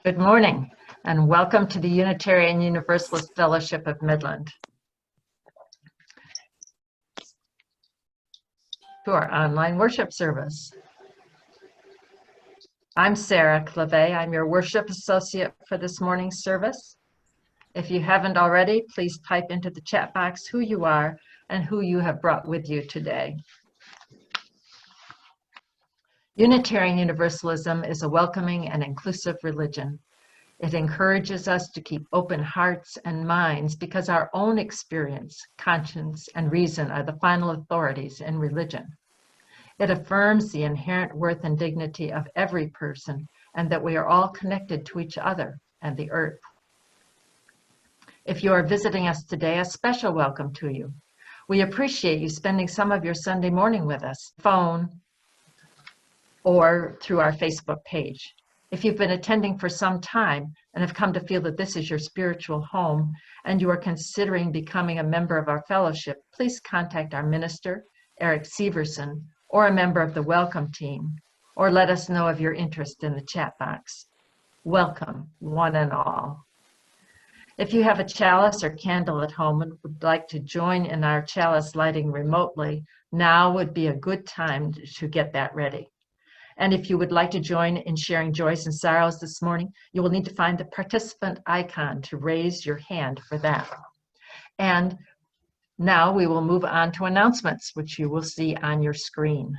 Good morning, and welcome to the Unitarian Universalist Fellowship of Midland, to our online worship service. I'm Sarah Clave. I'm your worship associate for this morning's service. If you haven't already, please type into the chat box who you are and who you have brought with you today. Unitarian Universalism is a welcoming and inclusive religion. It encourages us to keep open hearts and minds because our own experience, conscience, and reason are the final authorities in religion. It affirms the inherent worth and dignity of every person and that we are all connected to each other and the earth. If you are visiting us today, a special welcome to you. We appreciate you spending some of your Sunday morning with us, phone, or through our Facebook page. If you've been attending for some time and have come to feel that this is your spiritual home and you are considering becoming a member of our fellowship, please contact our minister, Eric Severson, or a member of the welcome team, or let us know of your interest in the chat box. Welcome, one and all. If you have a chalice or candle at home and would like to join in our chalice lighting remotely, now would be a good time to get that ready. And if you would like to join in sharing joys and sorrows this morning, you will need to find the participant icon to raise your hand for that. And now we will move on to announcements, which you will see on your screen.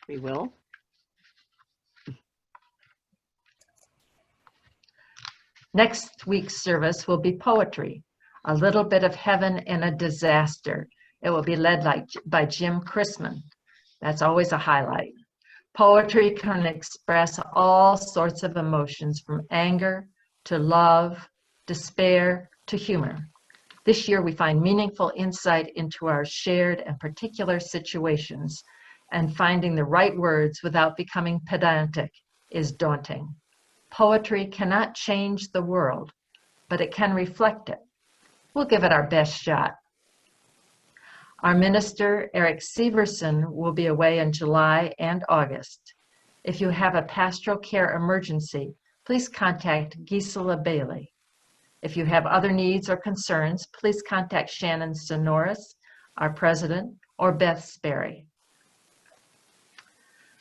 We will. Next week's service will be poetry, a little bit of heaven in a disaster. It will be led by Jim Chrisman. That's always a highlight. Poetry can express all sorts of emotions, from anger to love, despair to humor. This year we find meaningful insight into our shared and particular situations, and finding the right words without becoming pedantic is daunting. Poetry cannot change the world, but it can reflect it. We'll give it our best shot. Our minister, Eric Severson, will be away in July and August. If you have a pastoral care emergency, please contact Gisela Bailey. If you have other needs or concerns, please contact Shannon Sonoris, our president, or Beth Sperry.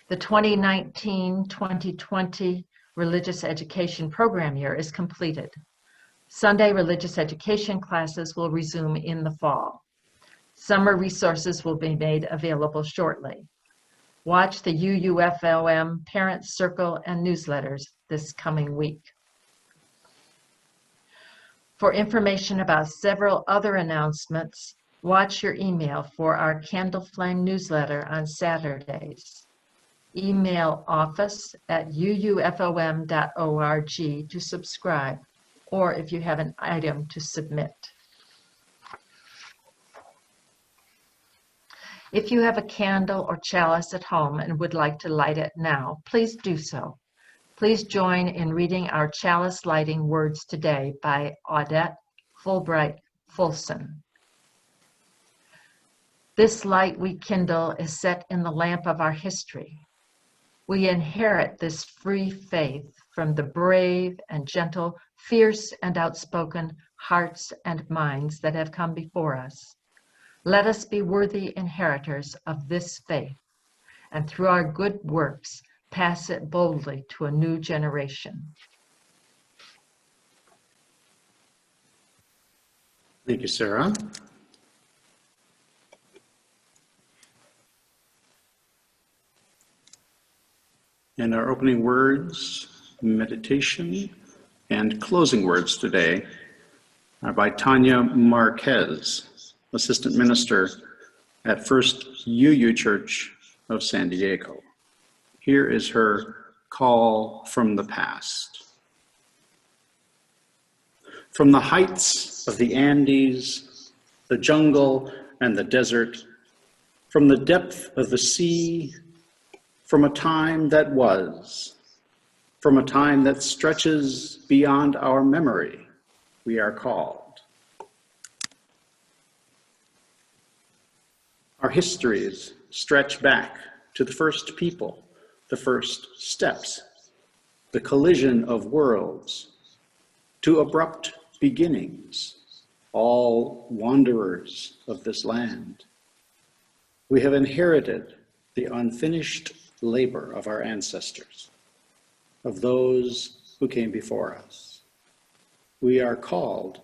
The 2019-2020 religious education program year is completed. Sunday religious education classes will resume in the fall. Summer resources will be made available shortly. Watch the UUFLM Parent Circle and newsletters this coming week. For information about several other announcements, watch your email for our Candle Flame newsletter on Saturdays. Email office@uuflm.org to subscribe, or if you have an item to submit. If you have a candle or chalice at home and would like to light it now, please do so. Please join in reading our chalice lighting words today by Audette Fulbright Fulson. This light we kindle is set in the lamp of our history. We inherit this free faith from the brave and gentle, fierce and outspoken hearts and minds that have come before us. Let us be worthy inheritors of this faith, and through our good works, pass it boldly to a new generation. Thank you, Sarah. And our opening words, meditation, and closing words today are by Tanya Marquez, Assistant Minister at First UU Church of San Diego. Here is her call from the past. From the heights of the Andes, the jungle and the desert, from the depth of the sea, from a time that was, from a time that stretches beyond our memory, we are called. Our histories stretch back to the first people, the first steps. the collision of worlds, to abrupt beginnings, all wanderers of this land. We have inherited the unfinished labor of our ancestors, of those who came before us. We are called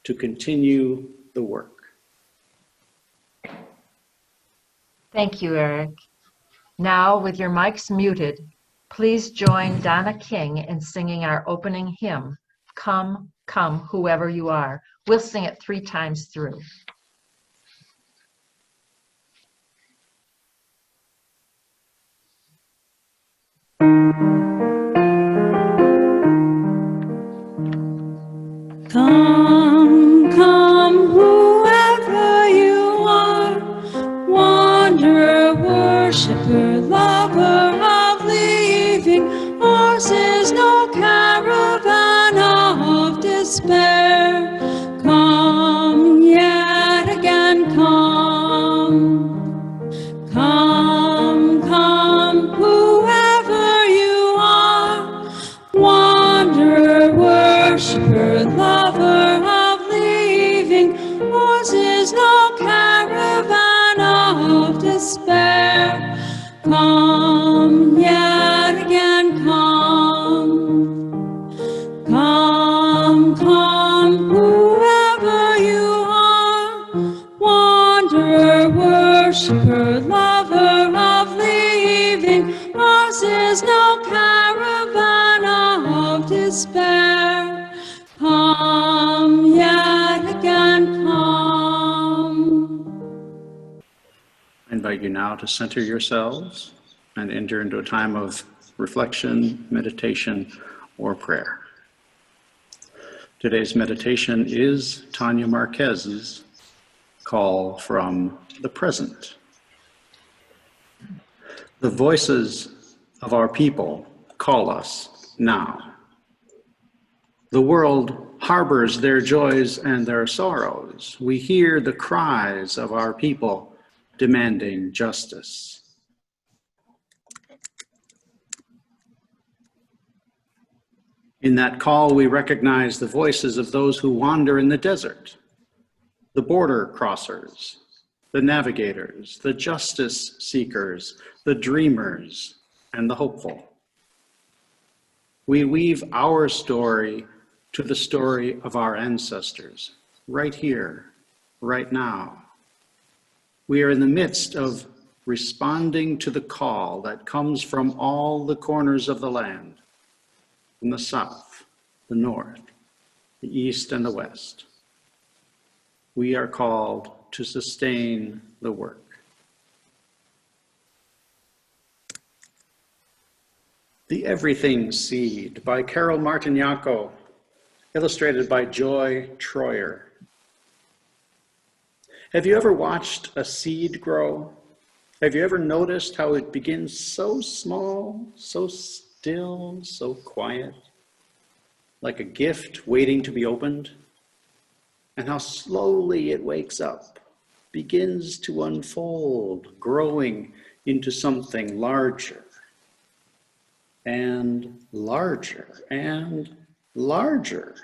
to continue the work. Thank you, Eric. Now, with your mics muted, please join Donna King in singing our opening hymn, Come, Come, Whoever You Are. We'll sing it 3 times through. Come, come, whoever you are, wanderer, worshiper, lover of leaving. Ours is no caravan of despair. Come, yet again come. Come, come, whoever you are, wanderer, worshiper, lover of leaving. Ours is no caravan of despair. Come, yet again come. Come, come, whoever you are, wanderer, worshiper, lover of leaving. Ours is no caravan of despair. Come, yet again come. I invite you now to center yourselves and enter into a time of reflection, meditation, or prayer. Today's meditation is Tanya Marquez's call from the present. The voices of our people call us now. The world harbors their joys and their sorrows. We hear the cries of our people demanding justice. In that call, we recognize the voices of those who wander in the desert, the border crossers, the navigators, the justice seekers, the dreamers, and the hopeful. We weave our story to the story of our ancestors, right here, right now. We are in the midst of responding to the call that comes from all the corners of the land, from the south, the north, the east, and the west. We are called to sustain the work. The Everything Seed by Carol Martignaco, illustrated by Joy Troyer. Have you ever watched a seed grow? Have you ever noticed how it begins so small, so still, so quiet, like a gift waiting to be opened? And how slowly it wakes up, begins to unfold, growing into something larger and larger and larger.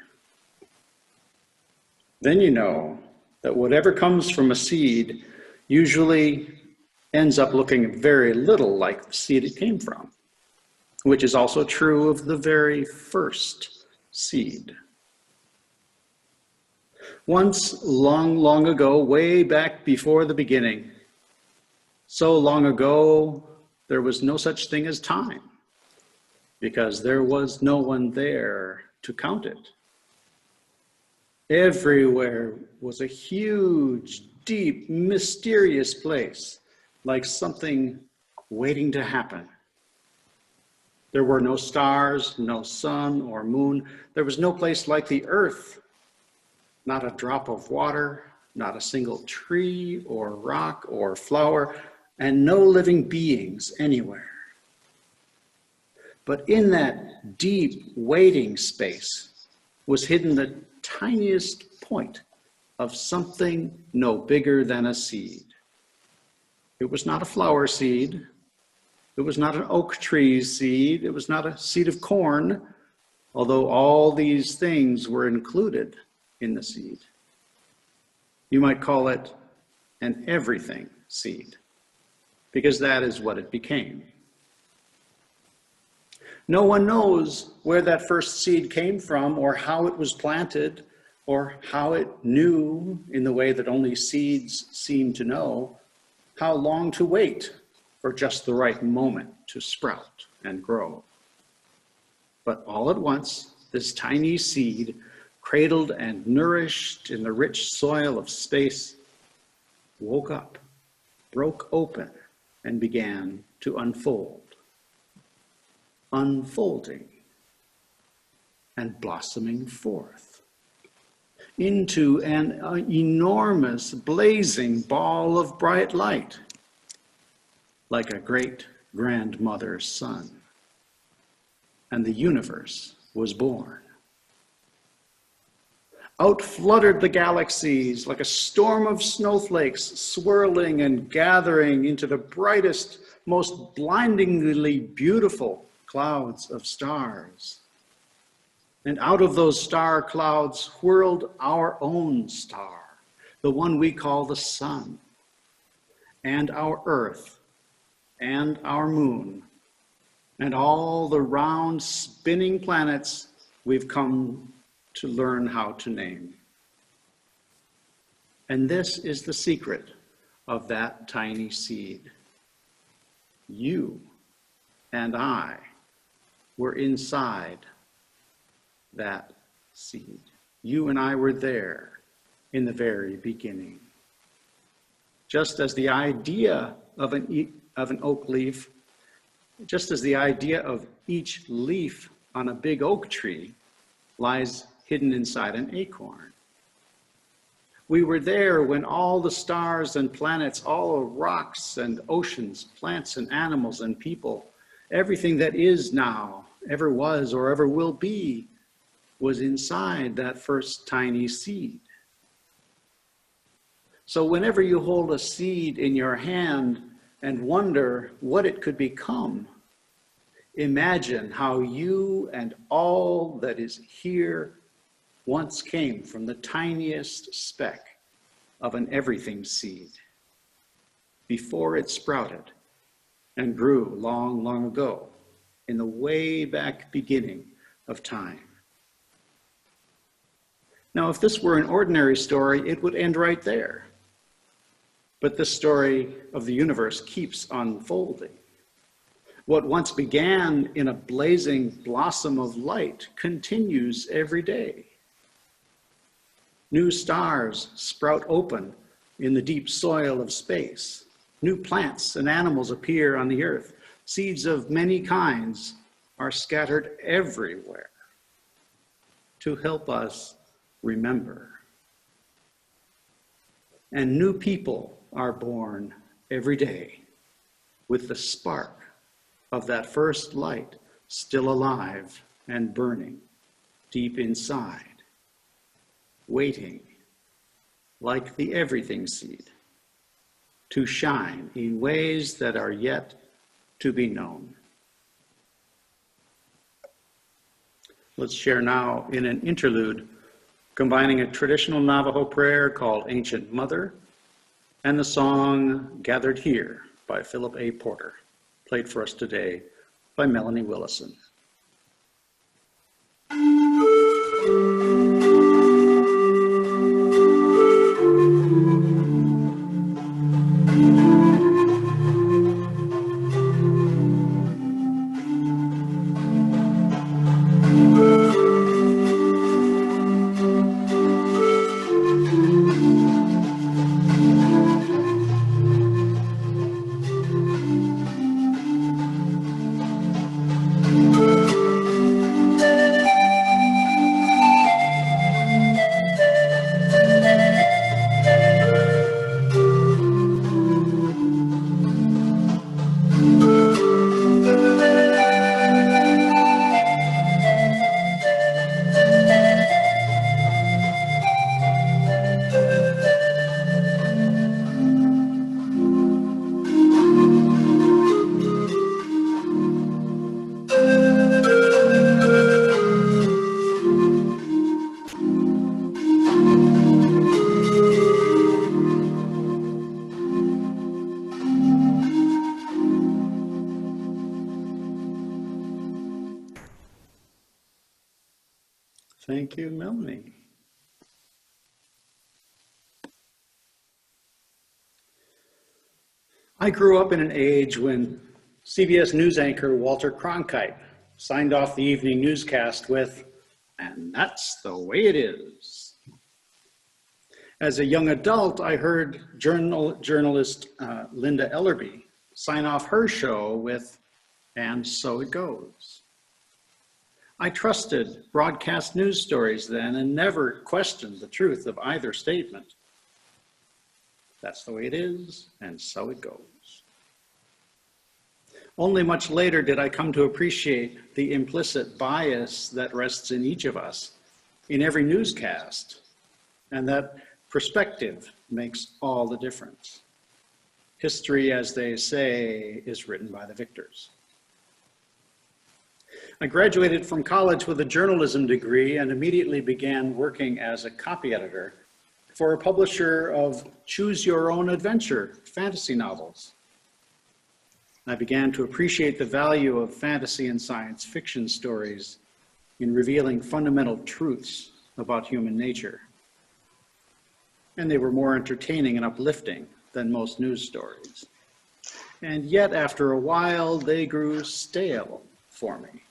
Then you know that whatever comes from a seed usually ends up looking very little like the seed it came from, which is also true of the very first seed. Once, long, long ago, way back before the beginning, so long ago, there was no such thing as time, because there was no one there to count it. Everywhere was a huge, deep, mysterious place, like something waiting to happen. There were no stars, no sun or moon. There was no place like the earth. Not a drop of water, not a single tree or rock or flower, and no living beings anywhere. But in that deep waiting space was hidden the tiniest point of something no bigger than a seed. It was not a flower seed. It was not an oak tree seed. It was not a seed of corn, although all these things were included in the seed. You might call it an everything seed, because that is what it became. No one knows where that first seed came from, or how it was planted, or how it knew, in the way that only seeds seem to know, how long to wait for just the right moment to sprout and grow. But all at once, this tiny seed, cradled and nourished in the rich soil of space, woke up, broke open, and began to unfold. Unfolding and blossoming forth into an enormous blazing ball of bright light, like a great grandmother's son. And the universe was born. Out fluttered the galaxies like a storm of snowflakes, swirling and gathering into the brightest, most blindingly beautiful clouds of stars. And out of those star clouds whirled our own star, the one we call the sun, and our earth, and our moon, and all the round spinning planets we've come to learn how to name. And this is the secret of that tiny seed. You and I were inside that seed. You and I were there in the very beginning. Just as the idea of an oak leaf, just as the idea of each leaf on a big oak tree lies hidden inside an acorn. We were there when all the stars and planets, all the rocks and oceans, plants and animals and people, everything that is now, ever was or ever will be, was inside that first tiny seed. So whenever you hold a seed in your hand and wonder what it could become, imagine how you and all that is here once came from the tiniest speck of an everything seed before it sprouted and grew long, long ago in the way back beginning of time. Now, if this were an ordinary story, it would end right there. But the story of the universe keeps unfolding. What once began in a blazing blossom of light continues every day. New stars sprout open in the deep soil of space. New plants and animals appear on the earth. Seeds of many kinds are scattered everywhere to help us remember. And new people are born every day with the spark of that first light still alive and burning deep inside, waiting like the everything seed to shine in ways that are yet to be known. Let's share now in an interlude combining a traditional Navajo prayer called Ancient Mother and the song Gathered Here by Philip A. Porter, played for us today by Melanie Willison. Thank you, Melanie. I grew up in an age when CBS News anchor Walter Cronkite signed off the evening newscast with, "And that's the way it is." As a young adult, I heard journalist Linda Ellerby sign off her show with, "And so it goes." I trusted broadcast news stories then and never questioned the truth of either statement. That's the way it is, and so it goes. Only much later did I come to appreciate the implicit bias that rests in each of us, in every newscast, and that perspective makes all the difference. History, as they say, is written by the victors. I graduated from college with a journalism degree and immediately began working as a copy editor for a publisher of choose your own adventure fantasy novels. I began to appreciate the value of fantasy and science fiction stories in revealing fundamental truths about human nature. And they were more entertaining and uplifting than most news stories. And yet, after a while, they grew stale for me.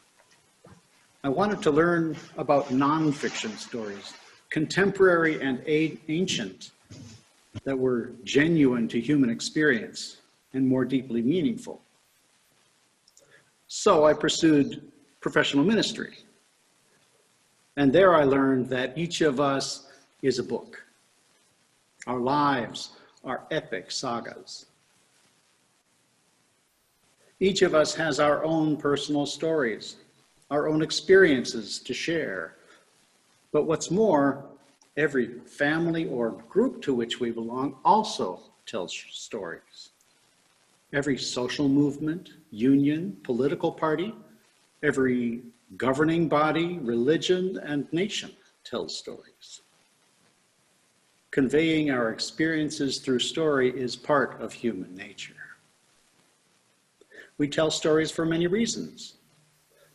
I wanted to learn about nonfiction stories, contemporary and ancient, that were genuine to human experience and more deeply meaningful. So I pursued professional ministry. And there I learned that each of us is a book. Our lives are epic sagas. Each of us has our own personal stories, our own experiences to share. But what's more, every family or group to which we belong also tells stories. Every social movement, union, political party, every governing body, religion, and nation tells stories. Conveying our experiences through story is part of human nature. We tell stories for many reasons: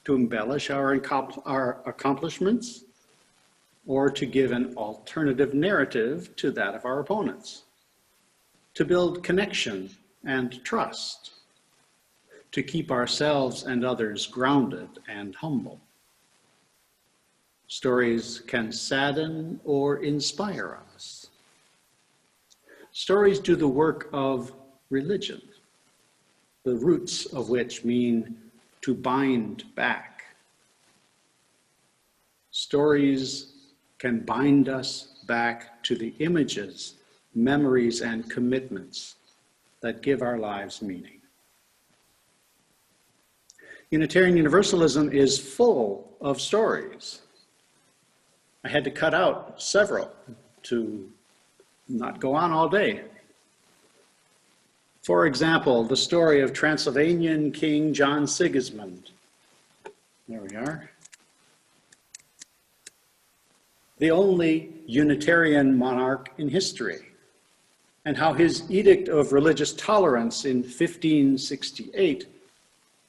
to embellish our accomplishments, or to give an alternative narrative to that of our opponents, to build connection and trust, to keep ourselves and others grounded and humble. Stories can sadden or inspire us. Stories do the work of religion, the roots of which mean to bind back. Stories can bind us back to the images, memories, and commitments that give our lives meaning. Unitarian Universalism is full of stories. I had to cut out several to not go on all day. For example, the story of Transylvanian King John Sigismund. There we are. The only Unitarian monarch in history, and how his Edict of Religious Tolerance in 1568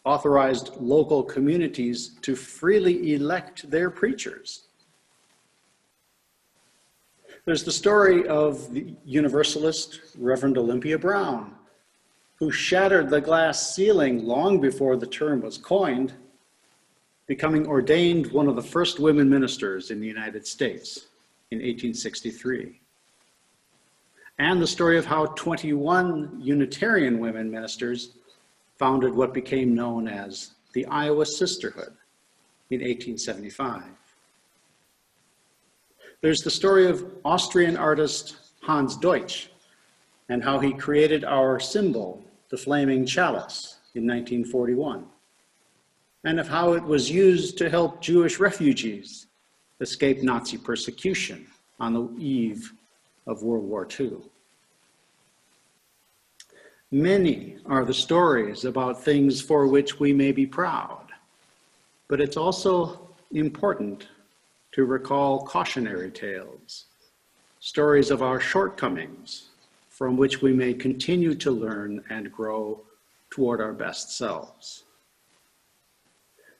authorized local communities to freely elect their preachers. There's the story of the Universalist Reverend Olympia Brown, who shattered the glass ceiling long before the term was coined, becoming ordained one of the first women ministers in the United States in 1863. And the story of how 21 Unitarian women ministers founded what became known as the Iowa Sisterhood in 1875. There's the story of Austrian artist Hans Deutsch and how he created our symbol, the flaming chalice, in 1941, and of how it was used to help Jewish refugees escape Nazi persecution on the eve of World War II. Many are the stories about things for which we may be proud, but it's also important to recall cautionary tales, stories of our shortcomings from which we may continue to learn and grow toward our best selves.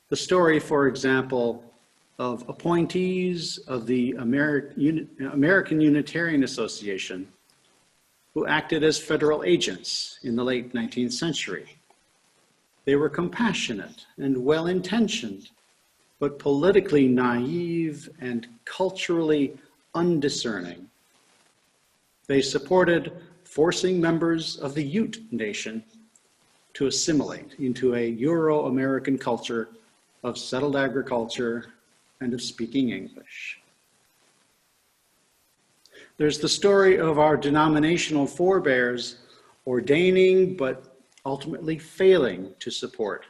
The story, for example, of appointees of the American Unitarian Association who acted as federal agents in the late 19th century. They were compassionate and well-intentioned, but politically naive and culturally undiscerning. They supported forcing members of the Ute Nation to assimilate into a Euro-American culture of settled agriculture and of speaking English. There's the story of our denominational forebears ordaining but ultimately failing to support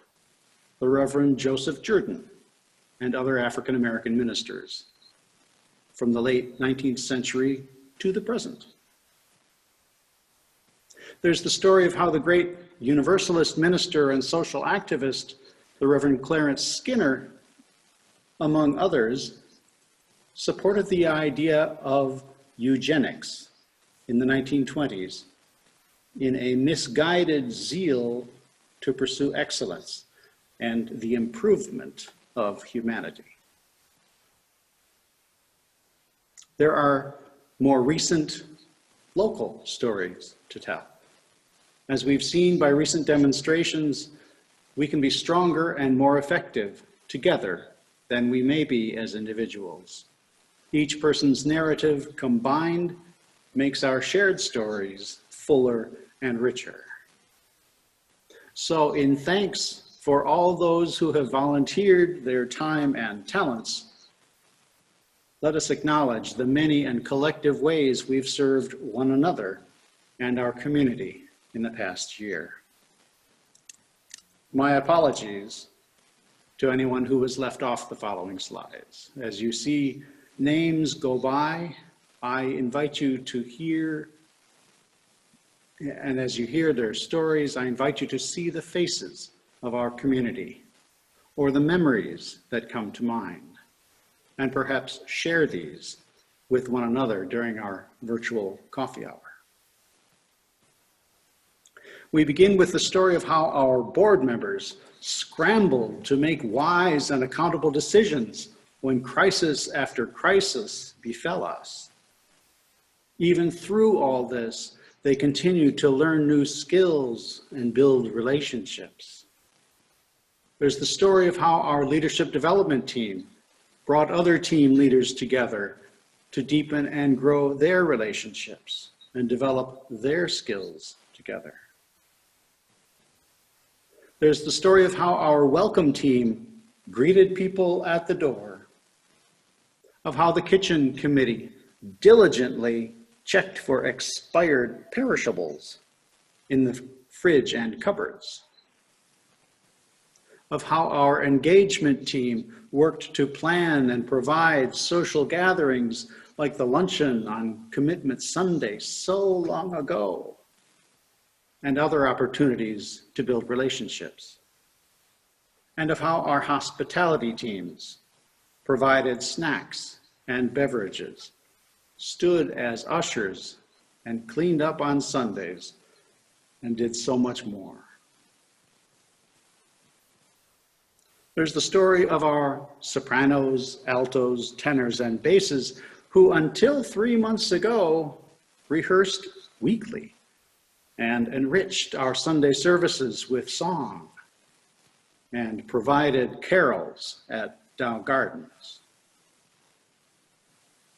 the Reverend Joseph Jordan and other African American ministers from the late 19th century to the present. There's the story of how the great Universalist minister and social activist, the Reverend Clarence Skinner, among others, supported the idea of eugenics in the 1920s in a misguided zeal to pursue excellence and the improvement of humanity. There are more recent local stories to tell. As we've seen by recent demonstrations, we can be stronger and more effective together than we may be as individuals. Each person's narrative combined makes our shared stories fuller and richer. So in thanks for all those who have volunteered their time and talents, let us acknowledge the many and collective ways we've served one another and our community in the past year. My apologies to anyone who was left off the following slides. As you see names go by, I invite you to hear, and as you hear their stories, I invite you to see the faces of our community or the memories that come to mind, and perhaps share these with one another during our virtual coffee hour. We begin with the story of how our board members scrambled to make wise and accountable decisions when crisis after crisis befell us. Even through all this, they continued to learn new skills and build relationships. There's the story of how our leadership development team brought other team leaders together to deepen and grow their relationships and develop their skills together. There's the story of how our welcome team greeted people at the door, of how the kitchen committee diligently checked for expired perishables in the fridge and cupboards, of how our engagement team worked to plan and provide social gatherings like the luncheon on Commitment Sunday so long ago, and other opportunities to build relationships, and of how our hospitality teams provided snacks and beverages, stood as ushers, and cleaned up on Sundays, and did so much more. There's the story of our sopranos, altos, tenors, and basses who until 3 months ago rehearsed weekly and enriched our Sunday services with song and provided carols at Dow Gardens.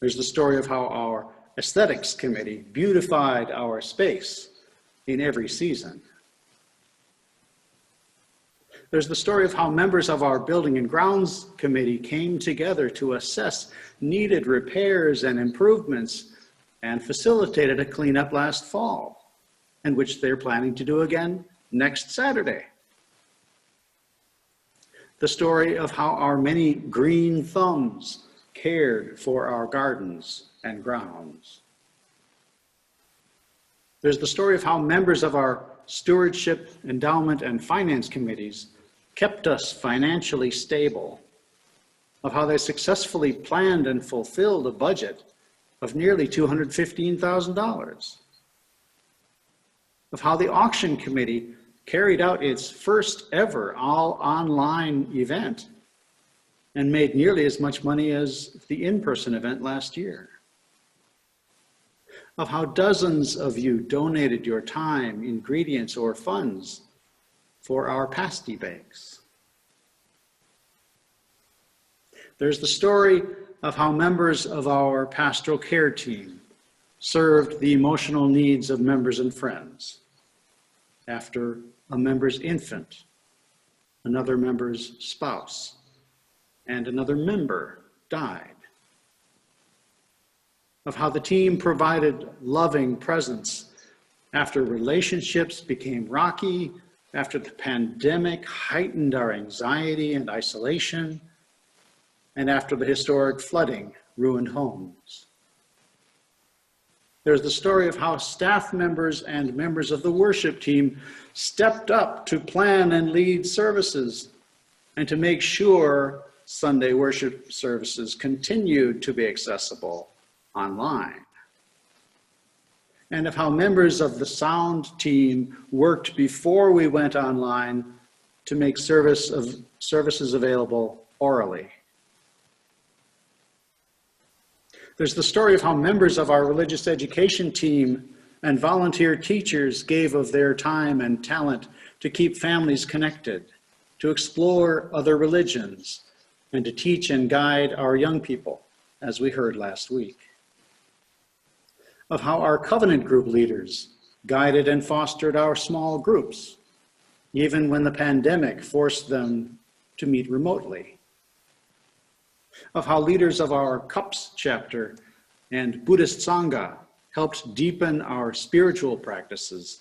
There's the story of how our aesthetics committee beautified our space in every season. There's the story of how members of our building and grounds committee came together to assess needed repairs and improvements and facilitated a cleanup last fall, and which they're planning to do again next Saturday. The story of how our many green thumbs cared for our gardens and grounds. There's the story of how members of our stewardship, endowment, and finance committees kept us financially stable, of how they successfully planned and fulfilled a budget of nearly $215,000, of how the auction committee carried out its first ever all online event and made nearly as much money as the in-person event last year. Of how dozens of you donated your time, ingredients, or funds for our pasty bakes. There's the story of how members of our pastoral care team served the emotional needs of members and friends after a member's infant, another member's spouse, and another member died. Of how the team provided loving presence after relationships became rocky, after the pandemic heightened our anxiety and isolation, and after the historic flooding ruined homes. There's the story of how staff members and members of the worship team stepped up to plan and lead services and to make sure Sunday worship services continued to be accessible online. And of how members of the sound team worked before we went online to make services available orally. There's the story of how members of our religious education team and volunteer teachers gave of their time and talent to keep families connected, to explore other religions, and to teach and guide our young people, as we heard last week. Of how our covenant group leaders guided and fostered our small groups, even when the pandemic forced them to meet remotely. Of how leaders of our CUPS chapter and Buddhist Sangha helped deepen our spiritual practices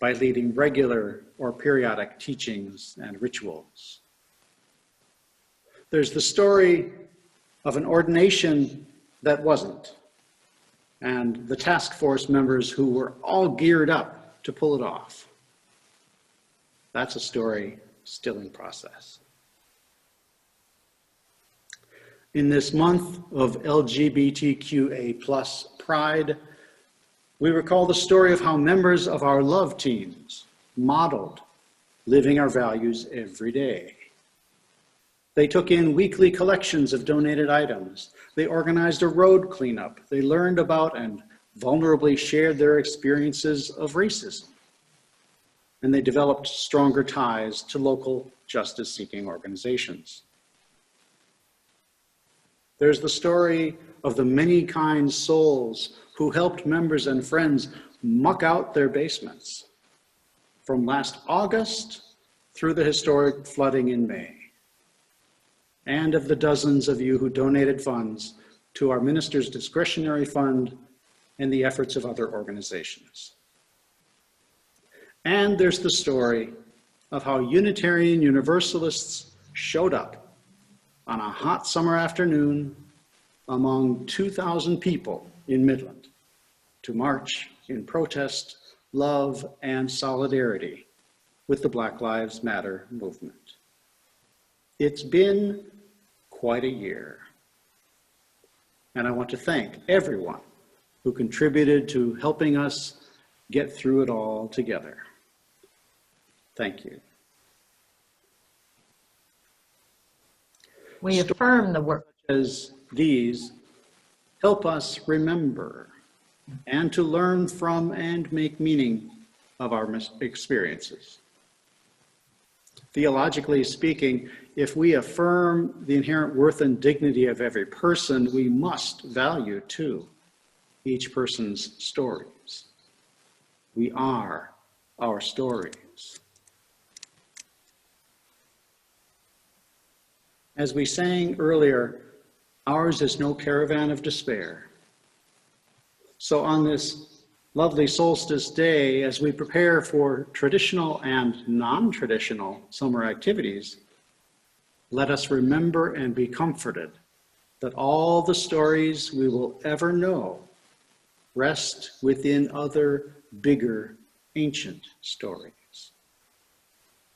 by leading regular or periodic teachings and rituals. There's the story of an ordination that wasn't, and the task force members who were all geared up to pull it off. That's a story still in process. In this month of LGBTQA+ Pride, we recall the story of how members of our love teams modeled living our values every day. They took in weekly collections of donated items. They organized a road cleanup. They learned about and vulnerably shared their experiences of racism. And they developed stronger ties to local justice-seeking organizations. There's the story of the many kind souls who helped members and friends muck out their basements from last August through the historic flooding in May, and of the dozens of you who donated funds to our minister's discretionary fund and the efforts of other organizations. And there's the story of how Unitarian Universalists showed up on a hot summer afternoon among 2,000 people in Midland to march in protest, love, and solidarity with the Black Lives Matter movement. It's been quite a year, and I want to thank everyone who contributed to helping us get through it all together. Thank you. We affirm the work. As these help us remember and to learn from and make meaning of our experiences. Theologically speaking, if we affirm the inherent worth and dignity of every person, we must value, too, each person's stories. We are our stories. As we sang earlier, ours is no caravan of despair. So on this lovely solstice day, as we prepare for traditional and non-traditional summer activities, let us remember and be comforted that all the stories we will ever know rest within other, bigger, ancient stories.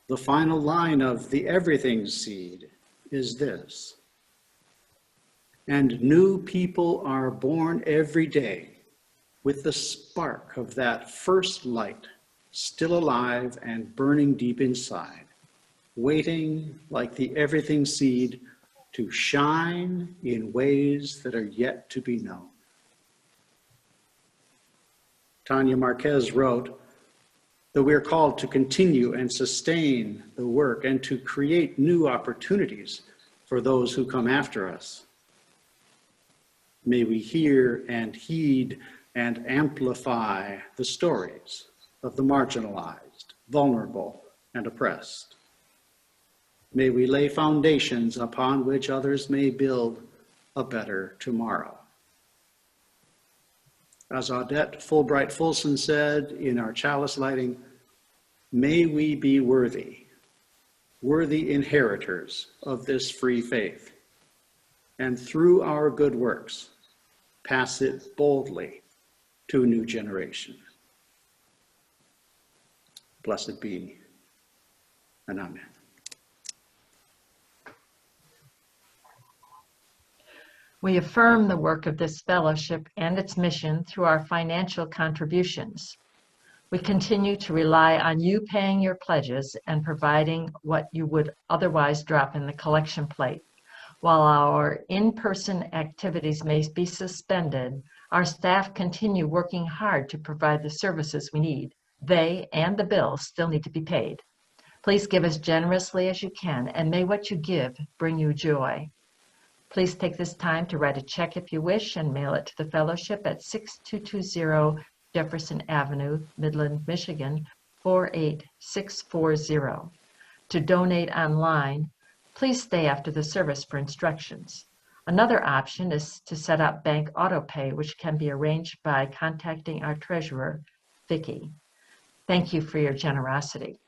The final line of the Everything Seed is this: and new people are born every day with the spark of that first light still alive and burning deep inside, waiting like the everything seed to shine in ways that are yet to be known. Tanya Marquez wrote that we are called to continue and sustain the work and to create new opportunities for those who come after us. May we hear and heed and amplify the stories of the marginalized, vulnerable, and oppressed. May we lay foundations upon which others may build a better tomorrow. As Audette Fulbright Fulson said in our chalice lighting, may we be worthy inheritors of this free faith, and through our good works, pass it boldly to a new generation. Blessed be, and amen. We affirm the work of this fellowship and its mission through our financial contributions. We continue to rely on you paying your pledges and providing what you would otherwise drop in the collection plate. While our in-person activities may be suspended, our staff continue working hard to provide the services we need. They and the bills still need to be paid. Please give as generously as you can, and may what you give bring you joy. Please take this time to write a check if you wish and mail it to the fellowship at 6220 Jefferson Avenue, Midland, Michigan, 48640. To donate online, please stay after the service for instructions. Another option is to set up bank auto pay, which can be arranged by contacting our treasurer, Vicki. Thank you for your generosity.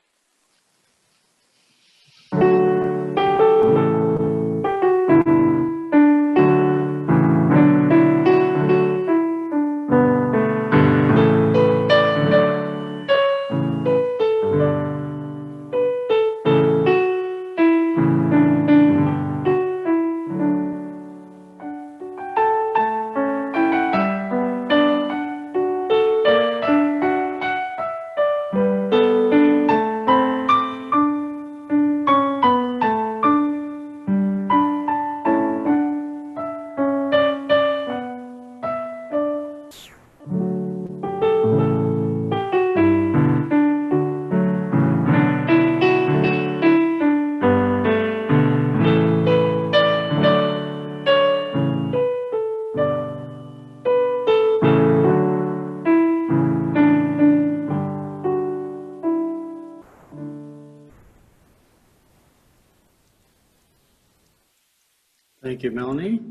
Thank you, Melanie.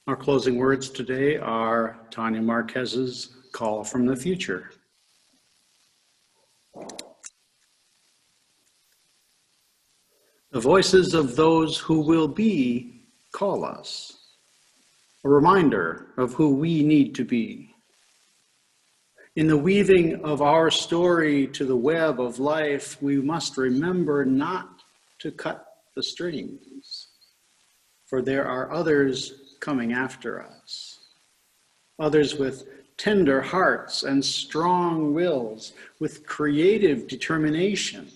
Our closing words today are Tanya Marquez's Call from the Future. The voices of those who will be call us, a reminder of who we need to be. In the weaving of our story to the web of life, we must remember not to cut the strings, for there are others coming after us, others with tender hearts and strong wills, with creative determination,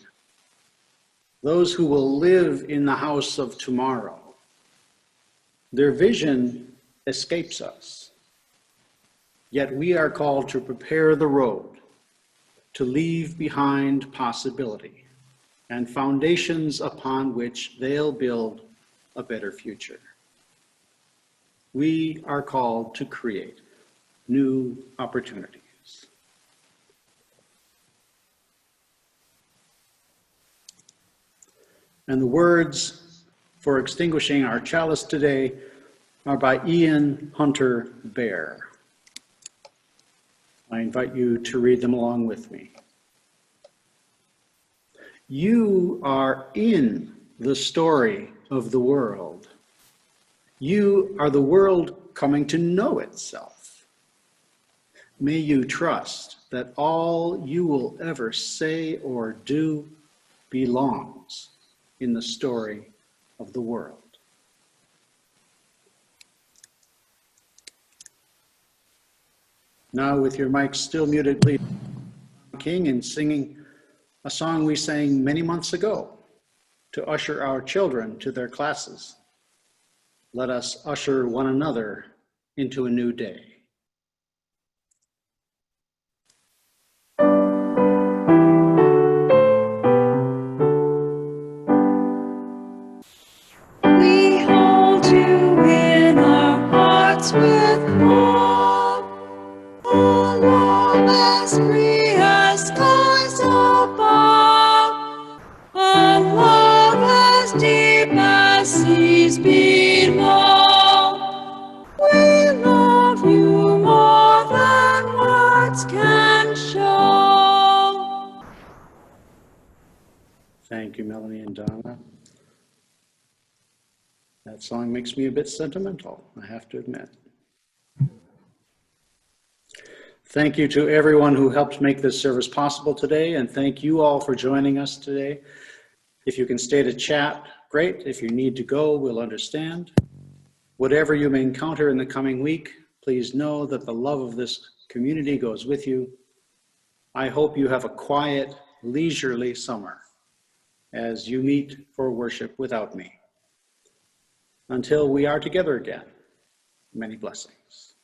those who will live in the house of tomorrow. Their vision escapes us, yet we are called to prepare the road, to leave behind possibility and foundations upon which they'll build a better future. We are called to create new opportunities. And the words for extinguishing our chalice today are by Ian Hunter Bear. I invite you to read them along with me. You are in the story of the world. You are the world coming to know itself. May you trust that all you will ever say or do belongs in the story of the world. Now, with your mics still muted, please, King, and singing a song we sang many months ago, to usher our children to their classes. Let us usher one another into a new day. We hold you in our hearts with love, a love as free as skies above, a love as deep as seas below. We love you more than words can show. Thank you, Melanie and Donna. That song makes me a bit sentimental, I have to admit. Thank you to everyone who helped make this service possible today, and thank you all for joining us today. If you can stay to chat, great. If you need to go, we'll understand. Whatever you may encounter in the coming week, please know that the love of this community goes with you. I hope you have a quiet, leisurely summer as you meet for worship without me. Until we are together again, many blessings.